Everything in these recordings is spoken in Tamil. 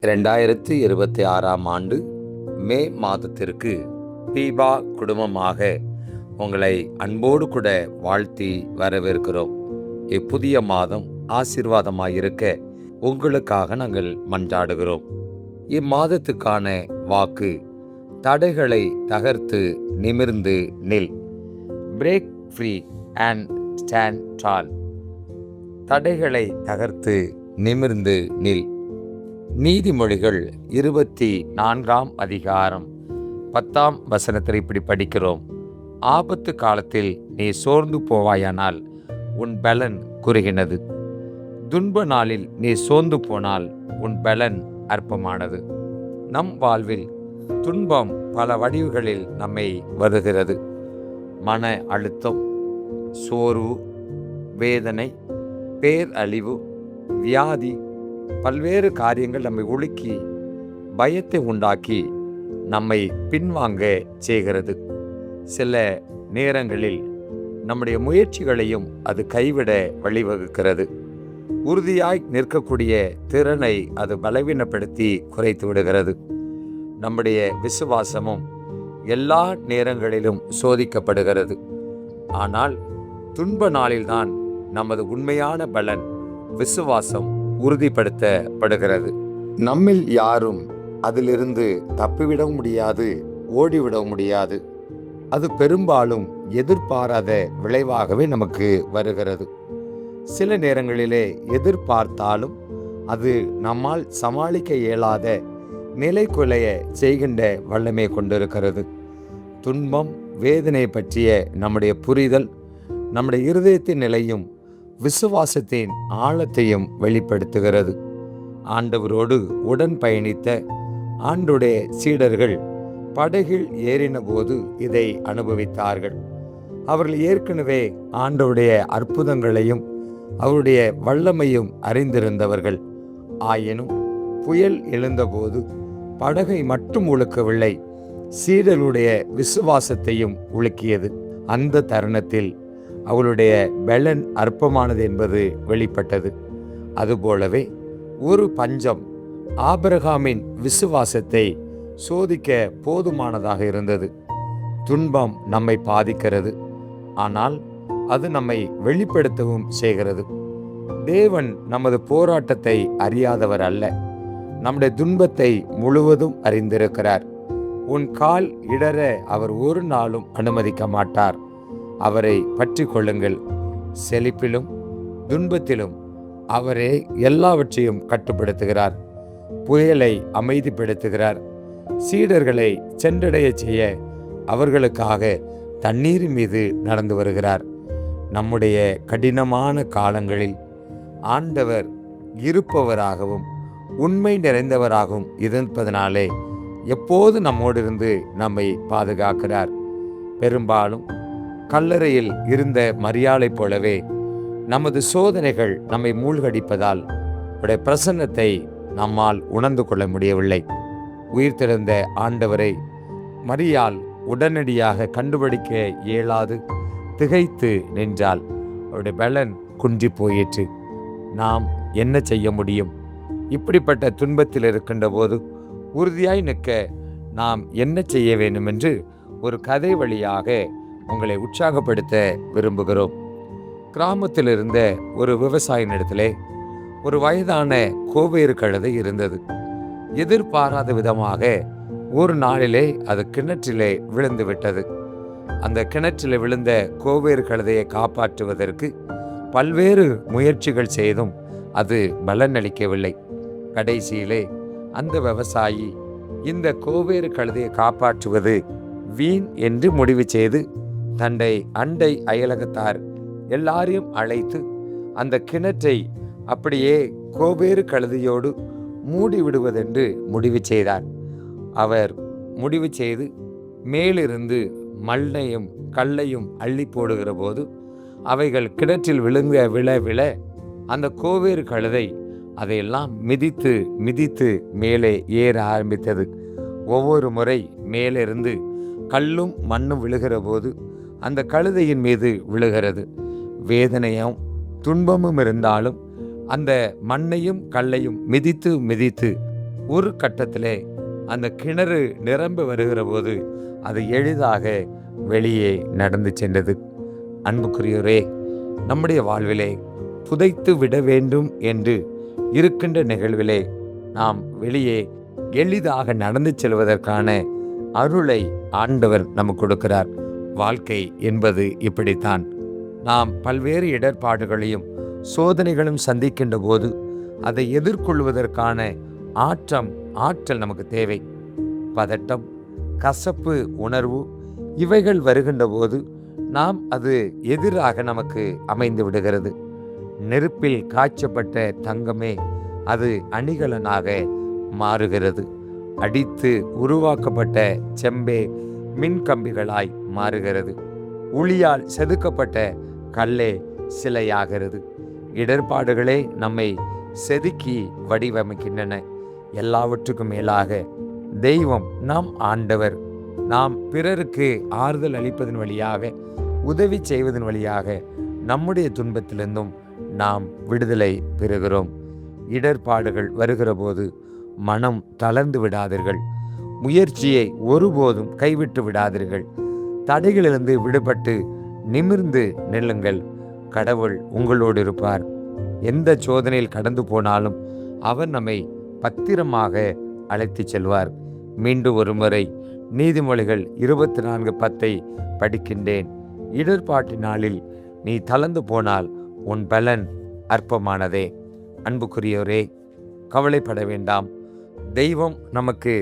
2026ஆம் ஆண்டு மே மாதத்திற்கு தீபா குடும்பமாக உங்களை அன்போடு கூட வாழ்த்தி வரவேற்கிறோம். இப்புதிய மாதம் ஆசீர்வாதமாயிருக்க உங்களுக்காக நாங்கள் மன்றாடுகிறோம். இம்மாதத்துக்கான வாக்கு: தடைகளை தகர்த்து நிமிர்ந்து நில். பிரேக் ஃப்ரீ அண்ட் ஸ்டாண்ட் டால். தடைகளை தகர்த்து நிமிர்ந்து நில். நீதிமொழிகள் 24ஆம் அதிகாரம் 10ஆம் வசனத்தில் இப்படி படிக்கிறோம்: ஆபத்து காலத்தில் நீ சோர்ந்து போவாயானால் உன் பலன் குறுகினது. துன்ப நாளில் நீ சோர்ந்து போனால் உன் பலன் அற்பமானது. நம் வாழ்வில் துன்பம் பல வடிவுகளில் நம்மை வருகிறது. மன அழுத்தம், சோர்வு, வேதனை, பேரழிவு, வியாதி, பல்வேறு காரியங்கள் நம்மை உலுக்கி பயத்தை உண்டாக்கி நம்மை பின்வாங்க செய்கிறது. சில நேரங்களில் நம்முடைய முயற்சிகளையும் அது கைவிட வழிவகுக்கிறது. உறுதியாய் நிற்கக்கூடிய திறனை அது பலவீனப்படுத்தி குறைத்து விடுகிறது. நம்முடைய விசுவாசமும் எல்லா நேரங்களிலும் சோதிக்கப்படுகிறது. ஆனால் துன்ப நாளில்தான் நமது உண்மையான பலன், விசுவாசம் உறுதிப்படுத்தப்படுகிறது. நம்மில் யாரும் அதிலிருந்து தப்பிவிடவும் முடியாது, ஓடிவிடவும் முடியாது. அது பெரும்பாலும் எதிர்பாராத விளைவாகவே நமக்கு வருகிறது. சில நேரங்களிலே எதிர்பார்த்தாலும் அது நம்மால் சமாளிக்க இயலாத நிலை குலைய செய்கின்ற வல்லமை கொண்டிருக்கிறது. துன்பம், வேதனை பற்றிய நம்முடைய புரிதல் நம்முடைய இருதயத்தின் நிலையும் விசுவாசத்தின் ஆழத்தையும் வெளிப்படுத்துகிறது. ஆண்டவரோடு உடன் பயணித்த ஆண்டவருடைய சீடர்கள் படகில் ஏறின போது இதை அனுபவித்தார்கள். அவர்கள் ஏற்கனவே ஆண்டவருடைய அற்புதங்களையும் அவருடைய வல்லமையும் அறிந்திருந்தவர்கள். ஆயினும் புயல் எழுந்தபோது படகை மட்டும் உலுக்கவில்லை, சீடர்களுடைய விசுவாசத்தையும் உலுக்கியது. அந்த தருணத்தில் அவளுடைய பலன் அற்பமானது என்பது வெளிப்பட்டது. அதுபோலவே ஒரு பஞ்சம் ஆபிரகாமின் விசுவாசத்தை சோதிக்க போதுமானதாக இருந்தது. துன்பம் நம்மை பாதிக்கிறது, ஆனால் அது நம்மை வெளிப்படுத்தவும் செய்கிறது. தேவன் நமது போராட்டத்தை அறியாதவர் அல்ல. நம்முடைய துன்பத்தை முழுவதும் அறிந்திருக்கிறார். உன் கால் இடற அவர் ஒரு நாளும் அனுமதிக்க மாட்டார். அவரை பற்றி கொள்ளுங்கள். செழிப்பிலும் துன்பத்திலும் அவரே எல்லாவற்றையும் கட்டுப்படுத்துகிறார். புயலை அமைதிப்படுத்துகிறார். சீடர்களை சென்றடைய செய்ய அவர்களுக்காக தண்ணீர் மீது நடந்து வருகிறார். நம்முடைய கடினமான காலங்களில் ஆண்டவர் இருப்பவராகவும் உண்மை நிறைந்தவராகவும் இருப்பதனாலே எப்போது நம்மோடு இருந்து நம்மை பாதுகாக்கிறார். பெரும்பாலும் கல்லறையில் இருந்த மரியாளை போலவே நமது சோதனைகள் நம்மை மூழ்கடிப்பதால் அவருடைய பிரசன்னத்தை நம்மால் உணர்ந்து கொள்ள முடியவில்லை. உயிர்த்தெழுந்த ஆண்டவரை மரியாள் உடனடியாக கண்டுபிடிக்க இயலாது திகைத்து நின்றாள். அவருடைய பலன் குன்றி போயிற்று. நாம் என்ன செய்ய முடியும்? இப்படிப்பட்ட துன்பத்தில் இருக்கின்ற போது உறுதியாய் நிற்க நாம் என்ன செய்ய வேண்டும் என்று ஒரு கதை வழியாக உங்களை உற்சாகப்படுத்த விரும்புகிறோம். கிராமத்தில் இருந்த ஒரு விவசாயினிடத்திலே ஒரு வயதான கோவேறு கழுதை இருந்தது. எதிர்பாராத விதமாக ஒரு நாளிலே அது கிணற்றிலே விழுந்து விட்டது. அந்த கிணற்றிலே விழுந்த கோவேறு கழுதையை காப்பாற்றுவதற்கு பல்வேறு முயற்சிகள் செய்தும் அது பலனளிக்கவில்லை. கடைசியிலே அந்த விவசாயி இந்த கோவேறு கழுதையை காப்பாற்றுவது வீண் என்று முடிவு செய்து தன்னை அண்டை அயலகத்தார் எல்லாரையும் அழைத்து அந்த கிணற்றை அப்படியே கோவேறு கழுதையோடு மூடி விடுவதென்று முடிவு செய்தார். அவர் முடிவு செய்து மேலிருந்து மண்ணையும் கல்லையும் அள்ளி போடுகிற போது அவைகள் கிணற்றில் விழ அந்த கோவேறு கழுதை அதையெல்லாம் மிதித்து மிதித்து மேலே ஏற ஆரம்பித்தது. ஒவ்வொரு முறை மேலிருந்து கல்லும் மண்ணும் விழுகிற போது அந்த கழுதையின் மீது விழுகிறது. வேதனையும் துன்பமும் இருந்தாலும் அந்த மண்ணையும் கல்லையும் மிதித்து மிதித்து ஒரு கட்டத்திலே அந்த கிணறு நிரம்ப வருகிற போது அது எளிதாக வெளியே நடந்து சென்றது. அன்புக்குரியோரே, நம்முடைய வாழ்விலே புதைத்து விட வேண்டும் என்று இருக்கின்ற நிகழ்விலே நாம் வெளியே எளிதாக நடந்து செல்வதற்கான அருளை ஆண்டவர் நமக்கு கொடுக்கிறார். வாழ்க்கை என்பது இப்படித்தான். நாம் பல்வேறு இடர்பாடுகளையும் சோதனைகளும் சந்திக்கின்ற போது அதை எதிர்கொள்வதற்கான ஆற்றல் நமக்கு தேவை. பதட்டம், கசப்பு உணர்வு இவைகள் வருகின்ற போது நாம் அது எதிராக நமக்கு அமைந்து விடுகிறது. நெருப்பில் காய்ச்சப்பட்ட தங்கமே அது அணிகலனாக மாறுகிறது. அடித்து உருவாக்கப்பட்ட செம்பே மின்கம்பிகளாய் மாறுகிறது. உளியால் செதுக்கப்பட்ட கல்லே சிலையாகிறது. இடர்பாடுகளே நம்மை செதுக்கி வடிவமைக்கின்றன. எல்லாவற்றுக்கும் மேலாக தெய்வம் நம் ஆண்டவர். நாம் பிறருக்கு ஆறுதல் அளிப்பதன் வழியாக, உதவி செய்வதன் வழியாக நம்முடைய துன்பத்திலிருந்தும் நாம் விடுதலை பெறுகிறோம். இடர்பாடுகள் வருகிற போது மனம் தளர்ந்து விடாதீர்கள். முயற்சியை ஒருபோதும் கைவிட்டு விடாதீர்கள். தடைகளிலிருந்து விடுபட்டு நிமிர்ந்து நில்லுங்கள். கடவுள் உங்களோடு இருப்பார். எந்த சோதனையில் கடந்து போனாலும் அவர் நம்மை பத்திரமாக அழைத்து செல்வார். மீண்டும் ஒரு முறை நீதிமொழிகள் 24:10 படிக்கின்றேன். இடர்பாட்டு நாளில் நீ தளர்ந்து போனால் உன் பலன் அற்பமானதே. அன்புக்குரியோரே, கவலைப்பட வேண்டாம். தெய்வம் நமக்கு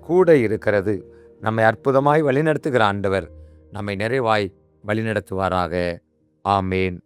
கூட இருக்கிறது. நம்மை அற்புதமாய் வழிநடத்துகிற ஆண்டவர் நம்மை நிறைவாய் வழிநடத்துவாராக. ஆமேன்.